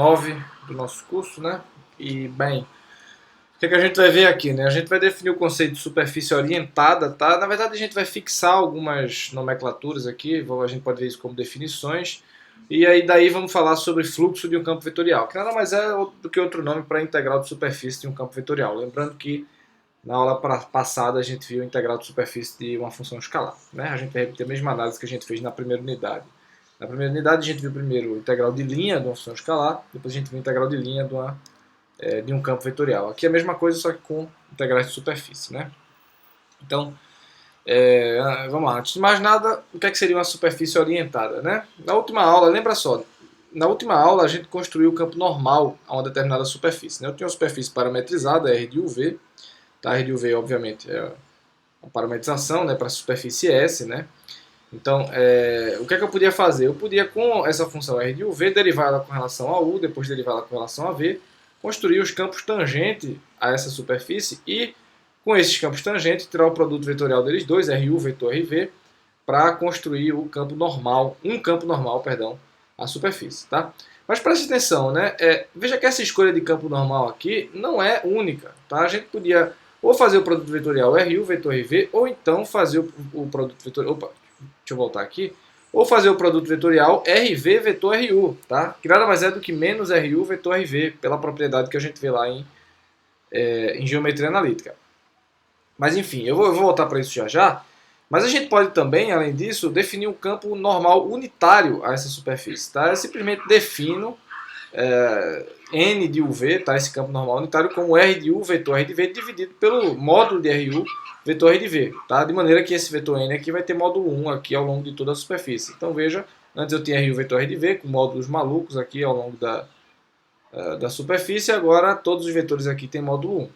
9 do nosso curso, né? E, bem, o que a gente vai ver aqui, né? A gente vai definir o conceito de superfície orientada, tá? Na verdade, a gente vai fixar algumas nomenclaturas aqui, a gente pode ver isso como definições, e aí daí vamos falar sobre fluxo de um campo vetorial, que nada mais é do que outro nome para integral de superfície de um campo vetorial. Lembrando que na aula passada a gente viu a integral de superfície de uma função escalar, né? A gente vai repetir a mesma análise que a gente fez na primeira unidade. Na primeira unidade a gente viu primeiro o integral de linha de uma função escalar, depois a gente viu o integral de linha de um campo vetorial. Aqui é a mesma coisa, só que com integrais de superfície, né? Então, vamos lá. Antes de mais nada, o que é que seria uma superfície orientada, né? Na última aula, lembra só, na última aula a gente construiu o campo normal a uma determinada superfície, né? Eu tinha uma superfície parametrizada, R de UV, tá? R de UV, obviamente, é uma parametrização, né, para a superfície S, né? Então, o que é que eu podia fazer? Eu podia, com essa função R de UV, derivar ela com relação a U, depois derivar ela com relação a V, construir os campos tangentes a essa superfície e, com esses campos tangentes, tirar o produto vetorial deles dois, RU, vetor RV, para construir o campo normal, perdão, a superfície, tá? Mas preste atenção, né? Veja que essa escolha de campo normal aqui não é única, tá? A gente podia ou fazer o produto vetorial RU, vetor RV, ou então fazer o produto vetorial... Opa, deixa eu voltar aqui. Ou fazer o produto vetorial RV vetor RU, tá? Que nada mais é do que menos RU vetor RV, pela propriedade que a gente vê lá em geometria analítica. Mas enfim, eu vou voltar para isso já já. Mas a gente pode também, além disso, definir um campo normal unitário a essa superfície, tá? Eu simplesmente defino N de UV, tá? Esse campo normal unitário, como R de U vetor R de V dividido pelo módulo de RU vetor R de V, tá? De maneira que esse vetor N aqui vai ter módulo 1 aqui ao longo de toda a superfície. Então veja, antes eu tinha RU vetor R de V com módulos malucos aqui ao longo da superfície, agora todos os vetores aqui têm módulo 1,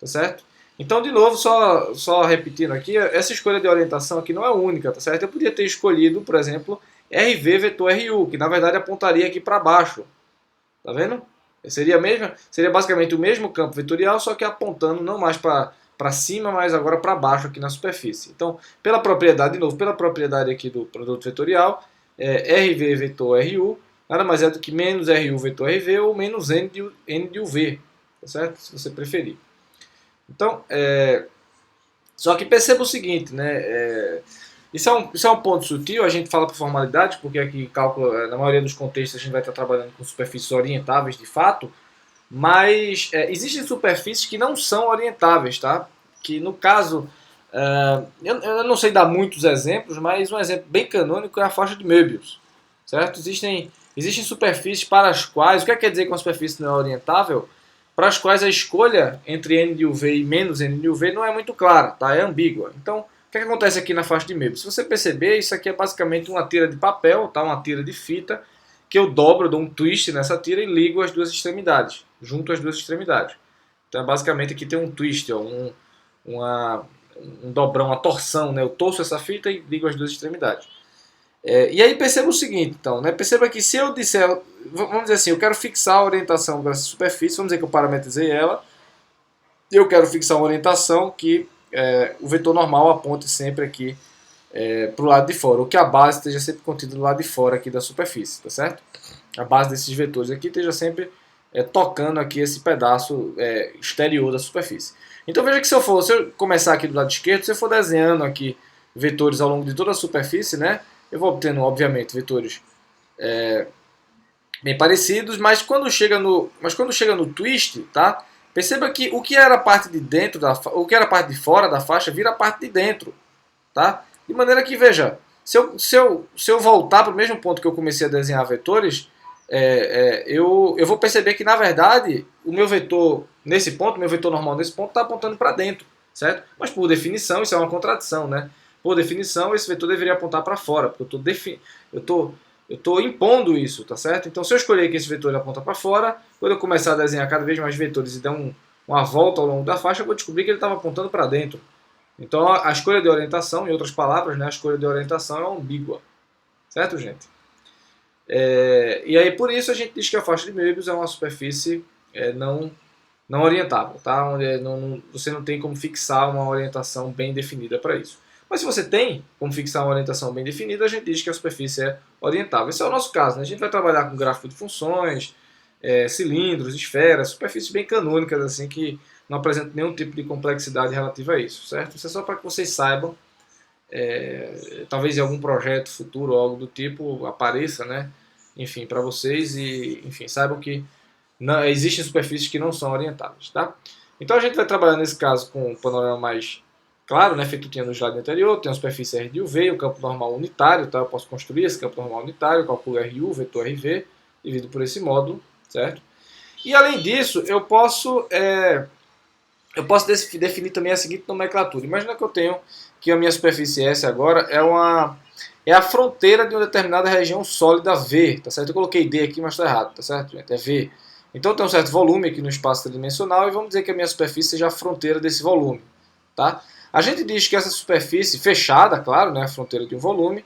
tá certo? Então, de novo, só repetindo aqui, essa escolha de orientação aqui não é única, tá certo? Eu podia ter escolhido, por exemplo, RV vetor RU, que na verdade apontaria aqui para baixo, tá vendo? Seria basicamente o mesmo campo vetorial, só que apontando não mais para cima, mas agora para baixo aqui na superfície. Então, pela propriedade, de novo, pela propriedade aqui do produto vetorial, RV vetor RU, nada mais é do que menos RU vetor RV ou menos N de UV, tá certo? Se você preferir. Então, só que perceba o seguinte, né? Isso é um ponto sutil, a gente fala por formalidade, porque aqui cálculo, na maioria dos contextos a gente vai estar trabalhando com superfícies orientáveis de fato, mas existem superfícies que não são orientáveis, tá? Que no caso, eu não sei dar muitos exemplos, mas um exemplo bem canônico é a faixa de Möbius, certo? Existem superfícies para as quais, o que quer dizer que uma superfície não é orientável? Para as quais a escolha entre N de UV e menos N de UV não é muito clara, tá? É ambígua. Então, o que acontece aqui na faixa de Möbius? Se você perceber, isso aqui é basicamente uma tira de papel, tá? Uma tira de fita, que eu dobro, dou um twist nessa tira e ligo as duas extremidades, junto as duas extremidades. Então, basicamente aqui tem um twist, ó, um dobrão, uma torção, né? Eu torço essa fita e ligo as duas extremidades. E aí perceba o seguinte, então, né? Perceba que se eu disser, vamos dizer assim, eu quero fixar a orientação dessa superfície, vamos dizer que eu parametrizei ela, e eu quero fixar uma orientação que o vetor normal aponte sempre aqui para o lado de fora, ou que a base esteja sempre contida do lado de fora aqui da superfície, tá certo? A base desses vetores aqui esteja sempre tocando aqui esse pedaço exterior da superfície. Então veja que se eu começar aqui do lado esquerdo, se eu for desenhando aqui vetores ao longo de toda a superfície, né? Eu vou obtendo, obviamente, vetores bem parecidos, mas quando chega no twist, tá? Perceba que o que era a parte de dentro, o que era a parte de fora da faixa, vira a parte de dentro, tá? De maneira que, veja, se eu voltar para o mesmo ponto que eu comecei a desenhar vetores, eu vou perceber que, na verdade, o meu vetor nesse ponto, o meu vetor normal nesse ponto, está apontando para dentro, certo? Mas, por definição, isso é uma contradição, né? Por definição, esse vetor deveria apontar para fora, porque eu estou impondo isso, tá certo? Então, se eu escolher que esse vetor aponta para fora, quando eu começar a desenhar cada vez mais vetores e der uma volta ao longo da faixa, eu vou descobrir que ele estava apontando para dentro. Então, a escolha de orientação, em outras palavras, né, a escolha de orientação é ambígua, certo, gente? E aí, por isso, a gente diz que a faixa de Möbius é uma superfície não orientável, tá? Onde você não tem como fixar uma orientação bem definida para isso. Mas se você tem como fixar uma orientação bem definida, a gente diz que a superfície é orientável. Esse é o nosso caso, né? A gente vai trabalhar com gráfico de funções, cilindros, esferas, superfícies bem canônicas, assim, que não apresentam nenhum tipo de complexidade relativa a isso, certo? Isso é só para que vocês saibam, talvez em algum projeto futuro ou algo do tipo apareça, né? Enfim, para vocês e, enfim, saibam que não, existem superfícies que não são orientadas, tá? Então a gente vai trabalhar nesse caso com um panorama mais claro, né? Feito tinha no slide anterior, tem a superfície R de UV, o campo normal unitário, tá? Eu posso construir esse campo normal unitário, calculo RU, vetor RV, divido por esse módulo, certo? E além disso, eu posso definir também a seguinte nomenclatura. Imagina que eu tenho que a minha superfície S agora é a fronteira de uma determinada região sólida V, tá certo? Eu coloquei D aqui, mas está errado, tá certo, gente? É V. Então tem um certo volume aqui no espaço tridimensional e vamos dizer que a minha superfície seja a fronteira desse volume, tá? A gente diz que essa superfície fechada, claro, né, a fronteira de um volume,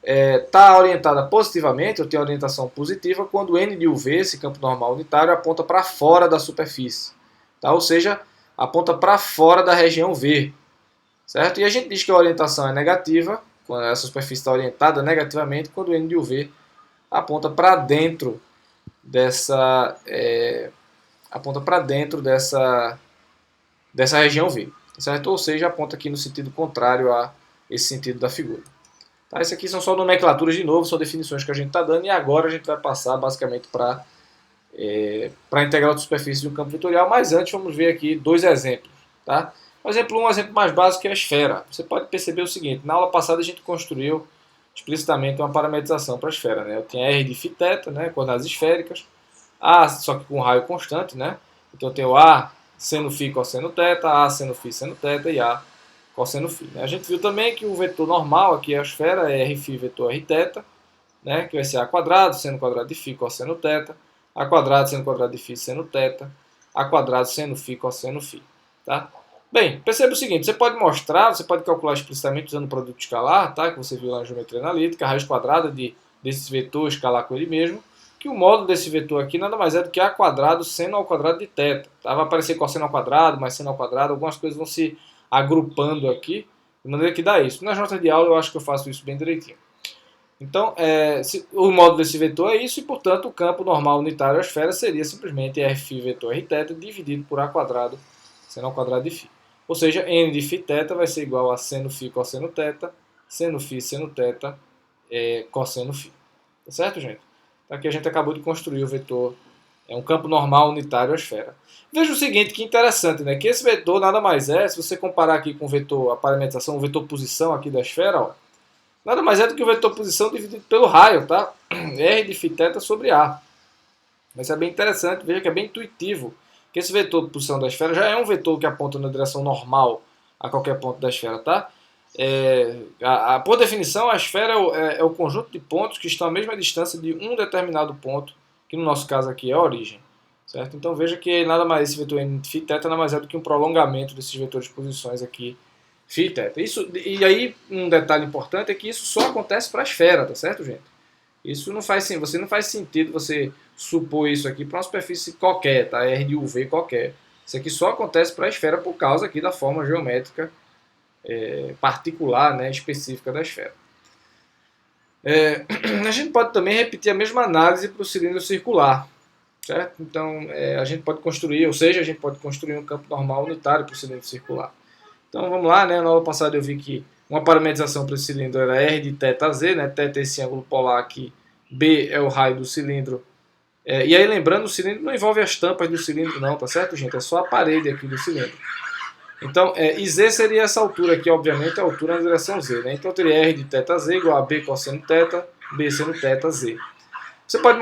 está orientada positivamente, ou tem orientação positiva, quando N de UV, esse campo normal unitário, aponta para fora da superfície, tá? Ou seja, aponta para fora da região V, certo? E a gente diz que a orientação é negativa, quando essa superfície está orientada negativamente, quando N de UV aponta para dentro dessa região V, certo? Ou seja, aponta aqui no sentido contrário a esse sentido da figura. Tá? Isso aqui são só nomenclaturas de novo, são definições que a gente está dando e agora a gente vai passar basicamente para a integral de superfície de um campo vetorial, mas antes vamos ver aqui dois exemplos. Tá? Um exemplo mais básico é a esfera. Você pode perceber o seguinte, na aula passada a gente construiu explicitamente uma parametrização para a esfera. Né? Eu tinha R de φθ, né, coordenadas esféricas, A só que com raio constante, né? Então eu tenho A seno φ cosseno θ, A seno φ seno θ e A cosseno φ. Né? A gente viu também que o vetor normal aqui é a esfera é Rφ vetor Rθ, né, que vai ser A quadrado, seno quadrado de φ cosseno θ, A quadrado seno quadrado de φ seno θ, A quadrado seno φ cosseno φ. Tá? Bem, perceba o seguinte, você pode calcular explicitamente usando o produto escalar, tá, que você viu lá na geometria analítica, a raiz quadrada desse vetor escalar com ele mesmo, que o módulo desse vetor aqui nada mais é do que A quadrado seno ao quadrado de θ. Tá? Vai aparecer cosseno ao quadrado, mais seno ao quadrado, algumas coisas vão se agrupando aqui, de maneira que dá isso. Nas notas de aula eu acho que eu faço isso bem direitinho. Então, o módulo desse vetor é isso e, portanto, o campo normal unitário à esfera seria simplesmente Rφ vetor Rθ dividido por A quadrado seno ao quadrado de φ. Ou seja, N de φθ vai ser igual a seno φ cosseno θ, seno φ seno θ, cosseno φ. Tá certo, gente? Então, aqui a gente acabou de construir o vetor, um campo normal unitário à esfera. Veja o seguinte, que interessante, né? Que esse vetor nada mais é, se você comparar aqui com o vetor, a parametrização, o vetor posição aqui da esfera, ó, nada mais é do que o vetor posição dividido pelo raio, tá? R de φθ sobre A. Mas é bem interessante, veja que é bem intuitivo, que esse vetor de posição da esfera já é um vetor que aponta na direção normal a qualquer ponto da esfera, tá? Por definição, a esfera é o conjunto de pontos que estão à mesma distância de um determinado ponto, que no nosso caso aqui é a origem. Certo? Então veja que nada mais esse vetor N de φθ nada mais é do que um prolongamento desses vetores de posições aqui φθ. E aí um detalhe importante é que isso só acontece para a esfera, tá certo, gente? Isso não faz sentido você supor isso aqui para uma superfície qualquer, tá? R de UV qualquer. Isso aqui só acontece para a esfera por causa aqui da forma geométrica particular, né, específica da esfera. A gente pode também repetir a mesma análise para o cilindro circular, certo? Então a gente pode construir, um campo normal unitário para o cilindro circular. Então vamos lá, né? Na aula passada eu vi que uma parametrização para esse cilindro era R de θz, né? Θ é esse ângulo polar aqui, B é o raio do cilindro. E aí lembrando, o cilindro não envolve as tampas do cilindro não, tá certo, gente? É só a parede aqui do cilindro. Então, e Z seria essa altura aqui, obviamente, a altura na direção Z, né? Então eu teria R de θz igual a B cosseno θ, B seno θ, Z. Você pode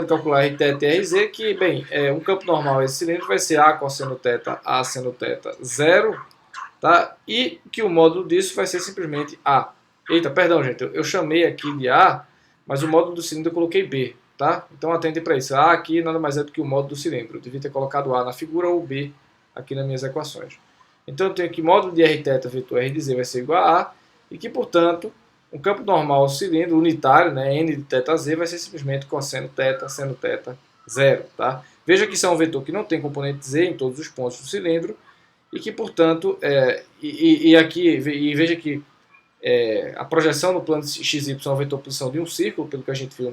calcular Rθ e Rz, que, bem, um campo normal esse cilindro vai ser A cosseno θ, A seno θ, 0, tá? E que o módulo disso vai ser simplesmente A. Eita, perdão, gente, eu chamei aqui de A, mas o módulo do cilindro eu coloquei B, tá? Então atentem para isso. A aqui nada mais é do que o módulo do cilindro. Eu devia ter colocado A na figura ou B aqui nas minhas equações. Então eu tenho aqui módulo de Rθ vetor R de Z vai ser igual a A, e que, portanto, um campo normal cilindro unitário, né, N de θz, vai ser simplesmente cosseno θ, seno θ, 0. Tá? Veja que isso é um vetor que não tem componente Z em todos os pontos do cilindro, e que, portanto, veja que a projeção no plano XY é um vetor posição de um círculo, pelo que a gente viu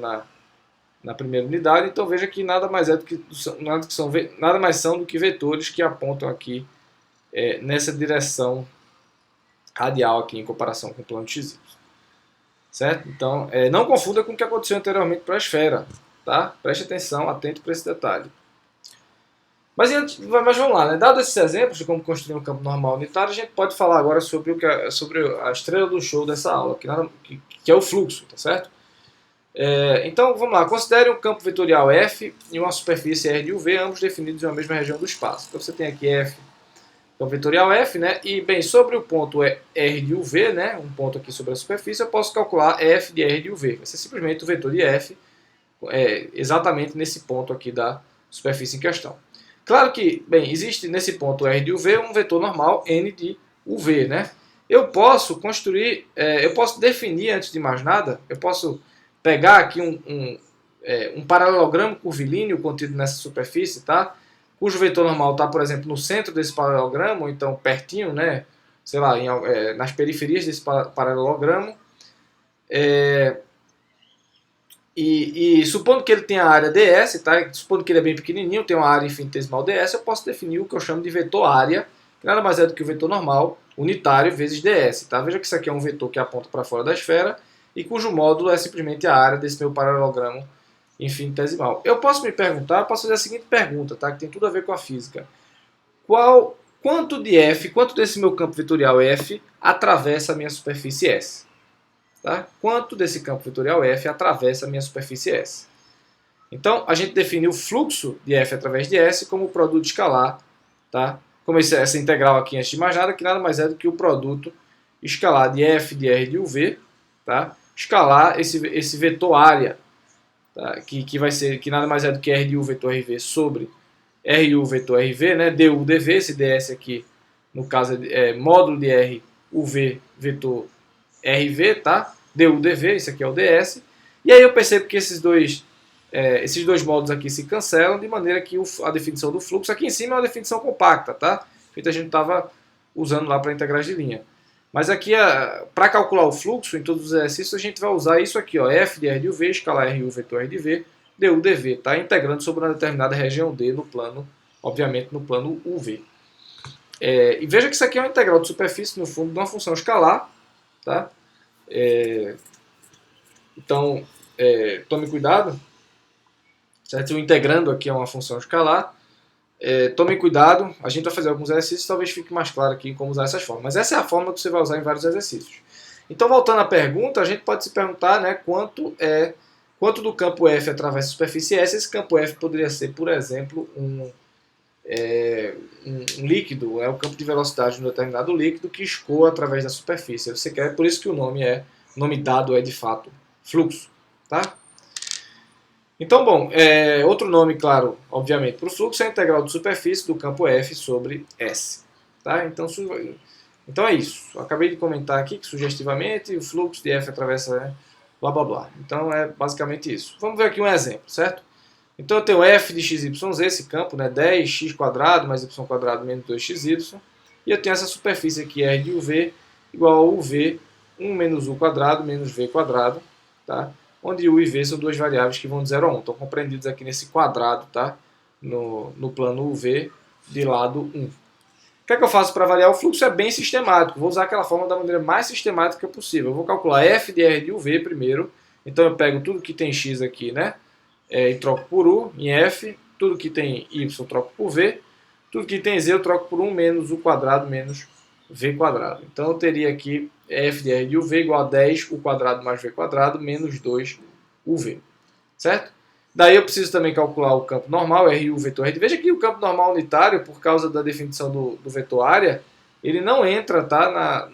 na primeira unidade. Então veja que nada mais são do que vetores que apontam aqui nessa direção radial aqui em comparação com o plano XY. Certo? Então, não confunda com o que aconteceu anteriormente para a esfera. Tá? Preste atenção, atento para esse detalhe. Mas vamos lá, né? Dado esses exemplos de como construir um campo normal unitário, a gente pode falar agora sobre a estrela do show dessa aula, que é o fluxo, tá certo? Então, vamos lá. Considere um campo vetorial F e uma superfície R de UV, ambos definidos em uma mesma região do espaço. Então, você tem aqui F, campo vetorial F, né? E, bem, sobre o ponto R de UV, né? Um ponto aqui sobre a superfície, eu posso calcular F de R de UV. Vai ser simplesmente o vetor de F, exatamente nesse ponto aqui da superfície em questão. Claro que, bem, existe nesse ponto R de UV um vetor normal N de UV, né? Eu posso construir, eu posso definir, antes de mais nada, eu posso pegar aqui um paralelogramo curvilíneo contido nessa superfície, tá? Cujo vetor normal está, por exemplo, no centro desse paralelogramo, ou então pertinho, né? Sei lá, nas periferias desse paralelogramo. E supondo que ele tenha a área ds, tá? Supondo que ele é bem pequenininho, tem uma área infinitesimal ds, eu posso definir o que eu chamo de vetor área, que nada mais é do que o vetor normal unitário vezes ds. Tá? Veja que isso aqui é um vetor que aponta para fora da esfera e cujo módulo é simplesmente a área desse meu paralelogramo infinitesimal. Eu posso me perguntar, posso fazer a seguinte pergunta, tá? Que tem tudo a ver com a física. Quanto de f, quanto desse meu campo vetorial f atravessa a minha superfície S? Tá? Quanto desse campo vetorial F atravessa a minha superfície S. Então, a gente define o fluxo de F através de S como o produto escalar, tá? Como essa integral aqui antes de mais nada, que nada mais é do que o produto escalar de F de R de UV, tá? Escalar esse vetor área, tá? que nada mais é do que R de U vetor RV sobre RU vetor RV, né? DU dV, esse ds aqui, no caso é módulo de R UV vetor RV, tá? DU dV, isso aqui é o ds. E aí eu percebo que esses dois módulos aqui se cancelam, de maneira que a definição do fluxo aqui em cima é uma definição compacta, tá? Feita a gente estava usando lá para integrais de linha. Mas aqui, para calcular o fluxo em todos os exercícios, a gente vai usar isso aqui, ó, F de R de UV, escalar RU vetor R de V, DU dV, tá? Integrando sobre uma determinada região D no plano, obviamente no plano UV. E veja que isso aqui é uma integral de superfície, no fundo, de uma função escalar, tá? Então, tome cuidado, certo? Integrando aqui é uma função escalar. Tome cuidado, a gente vai fazer alguns exercícios, talvez fique mais claro aqui como usar essas formas. Mas essa é a forma que você vai usar em vários exercícios. Então, voltando à pergunta, a gente pode se perguntar, né, quanto do campo F atravessa a superfície S. Esse campo F poderia ser, por exemplo, um líquido, o campo de velocidade de um determinado líquido que escoa através da superfície. Você quer, por isso que o nome dado é de fato fluxo, tá? Então, bom, outro nome, claro, obviamente, para o fluxo é a integral de superfície do campo F sobre S, tá? Então é isso. Eu acabei de comentar aqui que sugestivamente o fluxo de F atravessa blá blá blá. Então é basicamente isso. Vamos ver aqui um exemplo, certo? Então eu tenho f de xyz, esse campo, né, 10x² mais y² menos 2xy, e eu tenho essa superfície aqui, R de UV, igual a UV, 1 menos u² menos v², tá? Onde u e v são duas variáveis que vão de 0 a 1. Estão compreendidos aqui nesse quadrado, tá? No plano UV de lado 1. O que é que eu faço para avaliar o fluxo? É bem sistemático. Vou usar aquela forma da maneira mais sistemática possível. Eu vou calcular f de R de UV primeiro. Então eu pego tudo que tem x aqui, né? E troco por u em f. Tudo que tem y eu troco por v. Tudo que tem z eu troco por 1 menos u² menos v². Então eu teria aqui f de R de UV igual a 10 u² mais v² menos 2 uv. Certo? Daí eu preciso também calcular o campo normal, RU vetor R. Veja que o campo normal unitário, por causa da definição do vetor área, ele não entra, tá,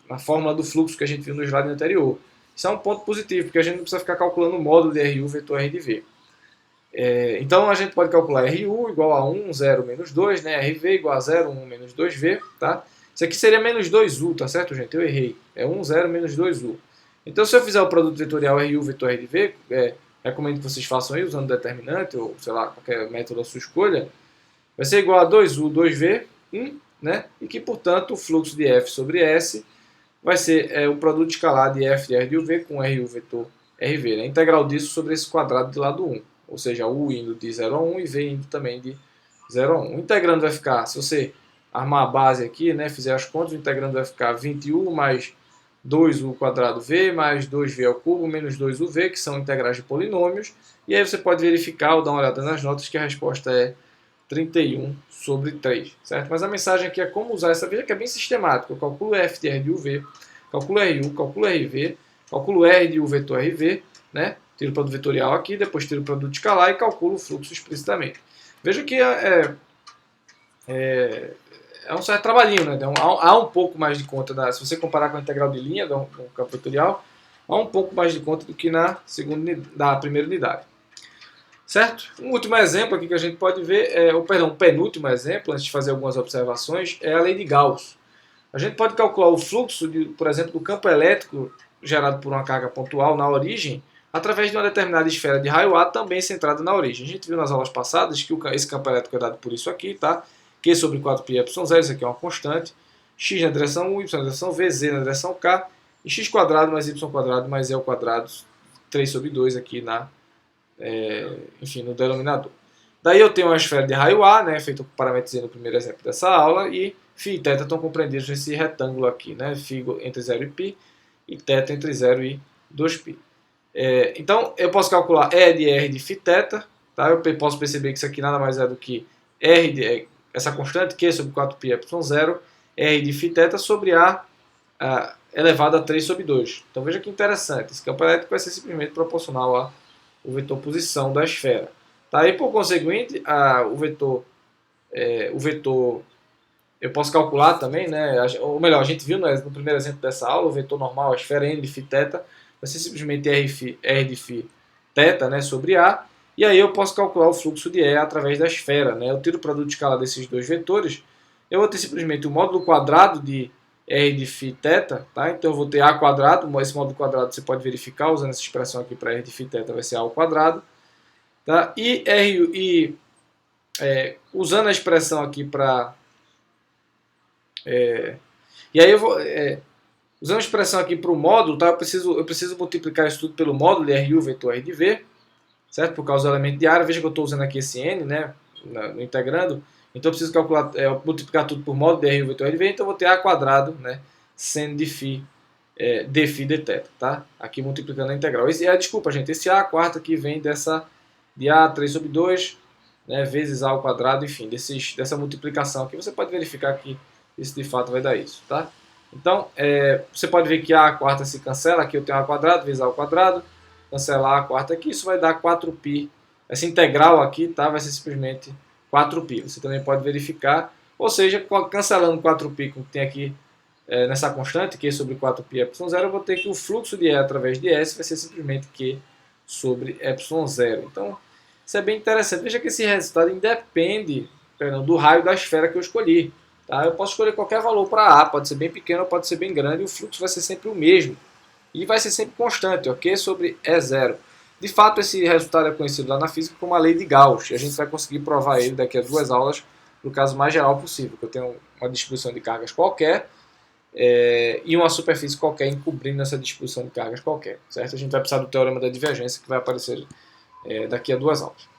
na fórmula do fluxo que a gente viu no slide anterior. Isso é um ponto positivo, porque a gente não precisa ficar calculando o módulo de RU vetor R de V. Então a gente pode calcular RU igual a 1, 0, menos 2, né? RV igual a 0, 1, menos 2V, tá? Isso aqui seria menos 2U, tá certo, gente? Eu errei. É 1, 0, menos 2U. Então se eu fizer o produto vetorial RU vetor R de V, recomendo que vocês façam aí usando determinante, ou sei lá, qualquer método da sua escolha, vai ser igual a 2U, 2V, 1, né? E que, portanto, o fluxo de F sobre S vai ser o produto escalar de F de R de UV com RU vetor RV, né? Integral disso sobre esse quadrado de lado 1. Ou seja, U indo de 0 a 1 e V indo também de 0 a 1. O integrando vai ficar, se você armar a base aqui, né, fizer as contas, o integrando vai ficar 20U mais 2U quadrado V mais 2V ao cubo menos 2UV, que são integrais de polinômios. E aí você pode verificar ou dar uma olhada nas notas que a resposta é 31 sobre 3, certo? Mas a mensagem aqui é como usar essa, veja que é bem sistemático. Eu calculo F de R de UV, calculo RU, calculo RV, calculo R de U vetor RV, né? Tiro o produto vetorial aqui, depois tiro o produto escalar e calculo o fluxo explicitamente. Veja que é um certo trabalhinho, né? Há um pouco mais de conta, se você comparar com a integral de linha do campo vetorial, há um pouco mais de conta do que na primeira unidade. Certo? Um último exemplo aqui que a gente pode ver, um penúltimo exemplo, antes de fazer algumas observações, é a lei de Gauss. A gente pode calcular o fluxo, por exemplo, do campo elétrico gerado por uma carga pontual na origem, através de uma determinada esfera de raio A também centrada na origem. A gente viu nas aulas passadas que esse campo elétrico é dado por isso aqui, tá? Q sobre 4π ε0, isso aqui é uma constante, x na direção U, y na direção V, z na direção K, e x quadrado mais y quadrado mais E ao quadrado, 3 sobre 2 aqui no denominador. Daí eu tenho uma esfera de raio A, né, feita com parâmetros no primeiro exemplo dessa aula, e φ e θ estão compreendidos nesse retângulo aqui, né, φ entre 0 e π, e θ entre 0 e 2π. Então eu posso calcular E de R de φ θ, tá? Eu posso perceber que isso aqui nada mais é do que essa constante Q sobre 4π ε0, R de φ θ sobre A elevado a 3 sobre 2. Então veja que interessante, esse campo elétrico vai ser simplesmente proporcional ao vetor posição da esfera. Tá? E por conseguinte, o vetor eu posso calcular também, né? Ou melhor, a gente viu no primeiro exemplo dessa aula, o vetor normal, a esfera n de φ θ, vai ser simplesmente R de φ θ, né, sobre A, e aí eu posso calcular o fluxo de E através da esfera. Né? Eu tiro o produto escalar desses dois vetores, eu vou ter simplesmente o módulo quadrado de R de φ θ, tá? Então eu vou ter A quadrado, esse módulo quadrado você pode verificar usando essa expressão aqui para R de φ θ vai ser A ao quadrado, tá? Usando a expressão aqui para e aí eu vou usando a expressão aqui para o módulo, tá? Eu preciso multiplicar isso tudo pelo módulo RU vetor R de V, certo? Por causa do elemento de área. Veja que eu estou usando aqui esse n, né, no integrando. Então eu preciso calcular, multiplicar tudo por módulo de RU vetor R de V, então eu vou ter A quadrado, né, seno de φ dφ dθ, tá? Aqui multiplicando a integral. Desculpa, gente, esse A quarta aqui vem de A 3 sobre 2, né, vezes A ao quadrado, enfim, dessa multiplicação aqui. Você pode verificar que isso de fato vai dar isso, tá? Então, você pode ver que A quarta se cancela, aqui eu tenho A quadrado vezes A ao quadrado, cancelar A quarta aqui, isso vai dar 4π. Essa integral aqui, tá, vai ser simplesmente 4π. Você também pode verificar, ou seja, cancelando 4π que tem aqui nessa constante, Q sobre 4π ε0, eu vou ter que o fluxo de E através de S vai ser simplesmente Q sobre ε0. Então, isso é bem interessante. Veja que esse resultado independe do raio da esfera que eu escolhi. Tá? Eu posso escolher qualquer valor para A, pode ser bem pequeno ou pode ser bem grande, e o fluxo vai ser sempre o mesmo. E vai ser sempre constante, ok? Sobre E0. De fato, esse resultado é conhecido lá na física como a lei de Gauss, e a gente vai conseguir provar ele daqui a 2 aulas, no caso mais geral possível, que eu tenho uma distribuição de cargas qualquer e uma superfície qualquer encobrindo essa distribuição de cargas qualquer, certo? A gente vai precisar do teorema da divergência, que vai aparecer daqui a 2 aulas.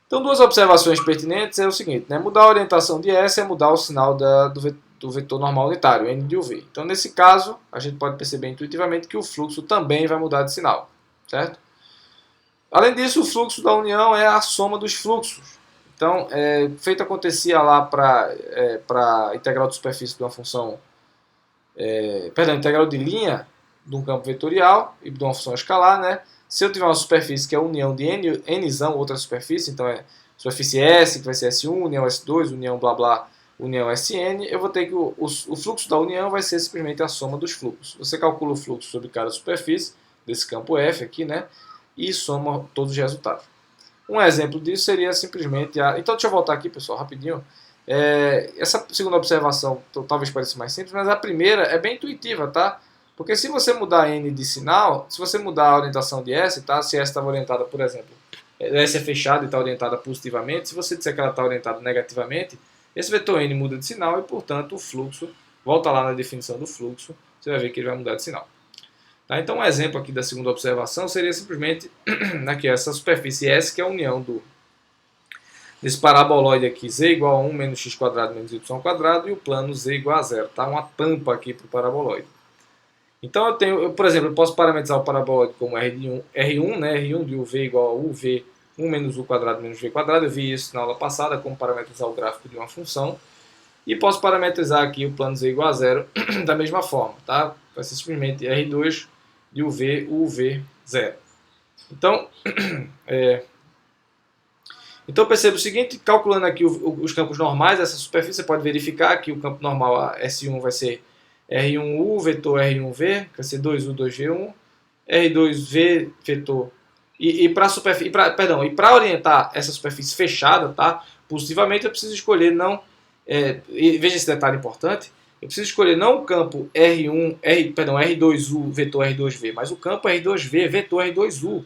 Então, duas observações pertinentes é o seguinte, né? Mudar a orientação de S é mudar o sinal do vetor normal unitário, N de UV. Então, nesse caso, a gente pode perceber intuitivamente que o fluxo também vai mudar de sinal, certo? Além disso, o fluxo da união é a soma dos fluxos. Então, feito acontecia lá para a integral de superfície de uma função, integral de linha de um campo vetorial e de uma função escalar, né? Se eu tiver uma superfície que é a união de nzão, outra superfície, então é superfície S, que vai ser S1, união S2, união blá blá, união Sn, eu vou ter que o fluxo da união vai ser simplesmente a soma dos fluxos. Você calcula o fluxo sobre cada superfície desse campo F aqui, né? E soma todos os resultados. Um exemplo disso seria simplesmente Então deixa eu voltar aqui, pessoal, rapidinho. Essa segunda observação talvez pareça mais simples, mas a primeira é bem intuitiva, tá? Porque se você mudar N de sinal, se você mudar a orientação de S, tá? Se S estava orientada, por exemplo, S é fechada e está orientada positivamente, se você disser que ela está orientada negativamente, esse vetor N muda de sinal e, portanto, o fluxo, volta lá na definição do fluxo, você vai ver que ele vai mudar de sinal. Tá? Então um exemplo aqui da segunda observação seria simplesmente aqui, essa superfície S, que é a união desse paraboloide aqui, z igual a 1 menos x quadrado menos y quadrado, e o plano z igual a zero. Tá? Uma tampa aqui para o paraboloide. Então por exemplo, eu posso parametrizar o paraboloide como R1, né? R1 de UV igual a UV 1 menos U quadrado menos V quadrado. Eu vi isso na aula passada, como parametrizar o gráfico de uma função. E posso parametrizar aqui o plano z igual a zero da mesma forma. Tá? Vai ser simplesmente R2 de UV, UV, zero. Então, então perceba o seguinte, calculando aqui os campos normais dessa superfície, você pode verificar que o campo normal S1 vai ser R1U, vetor R1V, que vai ser 2U, 2V1, R2V, vetor. E para orientar essa superfície fechada, tá? Positivamente, eu preciso escolher não. Veja esse detalhe importante. Eu preciso escolher não o campo R2U, vetor R2V, mas o campo R2V, vetor R2U.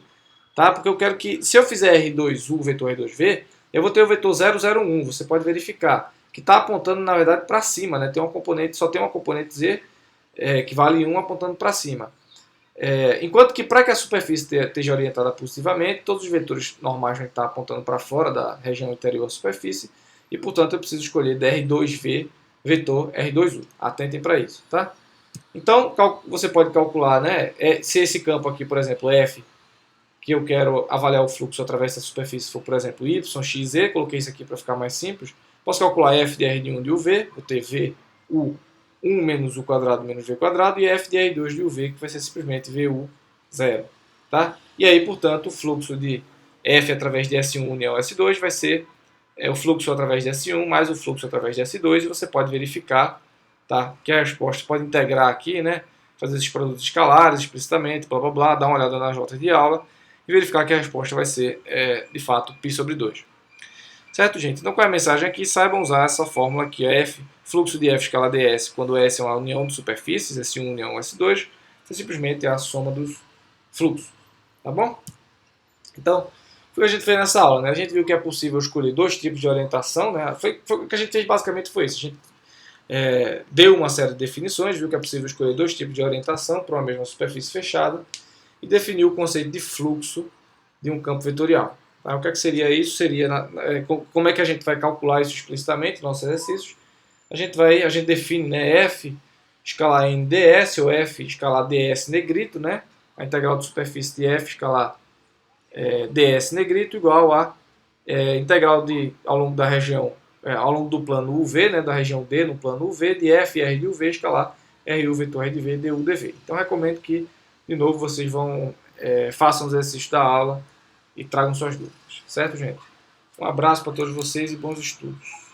Tá? Porque eu quero que, se eu fizer R2U, vetor R2V, eu vou ter o vetor 001. Você pode verificar que está apontando, na verdade, para cima, né? Só tem uma componente Z, que vale 1 apontando para cima. Enquanto que para que a superfície esteja orientada positivamente, todos os vetores normais vão estar apontando para fora da região interior da superfície, e portanto eu preciso escolher R2V, vetor R2U. Atentem para isso. Tá? Então você pode calcular, né, se esse campo aqui, por exemplo, F, que eu quero avaliar o fluxo através da superfície, for, por exemplo, Y, X, Z, coloquei isso aqui para ficar mais simples, posso calcular F de R de 1 de UV, vou ter V, U, 1 menos U quadrado menos V quadrado, e F de R2 de UV, que vai ser simplesmente VU, zero. Tá? E aí, portanto, o fluxo de F através de S1 união S2 vai ser o fluxo através de S1 mais o fluxo através de S2, e você pode verificar, tá, que a resposta pode integrar aqui, né, fazer esses produtos escalares explicitamente, blá blá blá, dar uma olhada nas notas de aula, e verificar que a resposta vai ser, de fato, π sobre 2. Certo, gente? Então, qual é a mensagem aqui? Saibam usar essa fórmula aqui, fluxo de F escala ds, quando S é uma união de superfícies, S1 união S2, você simplesmente é a soma dos fluxos. Tá bom? Então, foi o que a gente fez nessa aula, né? A gente viu que é possível escolher dois tipos de orientação, né? O que a gente fez basicamente foi isso. A gente deu uma série de definições, viu que é possível escolher dois tipos de orientação para uma mesma superfície fechada, e definiu o conceito de fluxo de um campo vetorial. Tá? O que seria isso? Como é que a gente vai calcular isso explicitamente nos nossos exercícios? A gente define, né, F escalar n ds, ou F escalar ds negrito, né? A integral de superfície de F escalar ds negrito igual a integral ao longo da região, ao longo do plano UV, né, da região D no plano UV, de F R de UV escalar RU vetor R de V du dV. Então recomendo que, de novo, vocês façam os exercícios da aula e tragam suas dúvidas. Certo, gente? Um abraço para todos vocês e bons estudos.